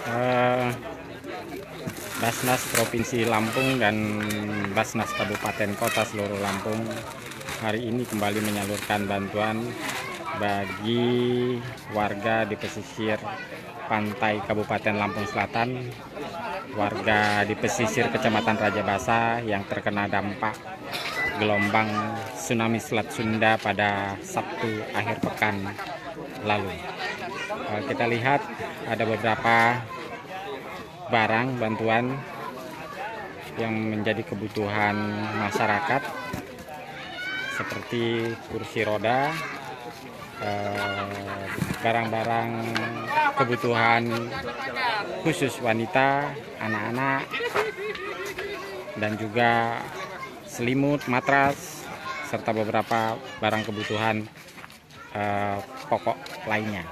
eh, Basnas Provinsi Lampung dan Basnas Kabupaten Kota seluruh Lampung hari ini kembali menyalurkan bantuan bagi warga di pesisir pantai Kabupaten Lampung Selatan, warga di pesisir Kecamatan Raja Basa yang terkena dampak gelombang tsunami Selat Sunda pada Sabtu akhir pekan lalu. Kita lihat ada beberapa barang bantuan yang menjadi kebutuhan masyarakat seperti kursi roda, barang-barang kebutuhan khusus wanita, anak-anak, dan juga selimut, matras, serta beberapa barang kebutuhan pokok lainnya.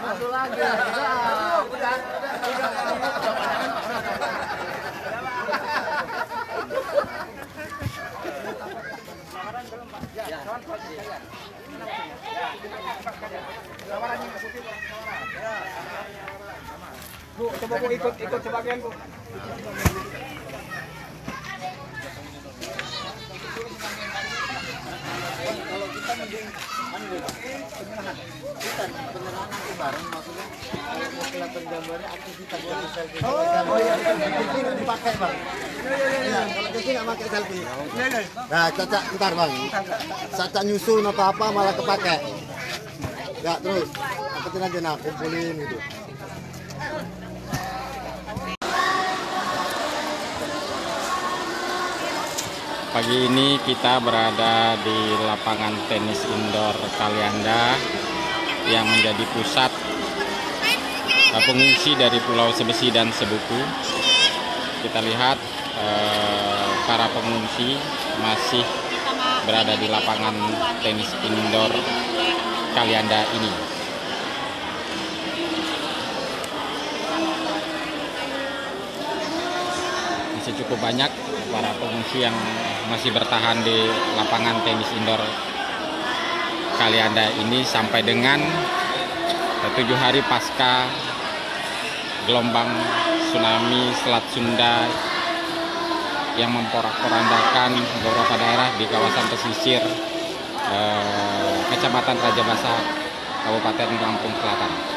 Satu lagi. Bu, coba Bu ikut sebagian Bu. Kalau kita mending penyerahan nanti bareng, maksudnya kalau mau kelihatan gambarnya aktivitas dari selfie. Oh iya, ini nggak dipakai Bang. Iya, kalau ini nggak pakai selfie. Nah, Caca, ntar Bang. Caca nyusun apa malah kepake. Nggak terus, angkatin aja nah, kumpulin gitu. Pagi ini kita berada di lapangan tenis indoor Kalianda yang menjadi pusat pengungsi dari Pulau Sebesi dan Sebuku. Kita lihat para pengungsi masih berada di lapangan tenis indoor Kalianda ini. Masih cukup banyak para pengungsi yang masih bertahan di lapangan tenis indoor Kalianda ini sampai dengan 7 hari pasca gelombang tsunami Selat Sunda yang memporak-porandakan beberapa daerah di kawasan pesisir Kecamatan Raja Basa, Kabupaten Lampung Selatan.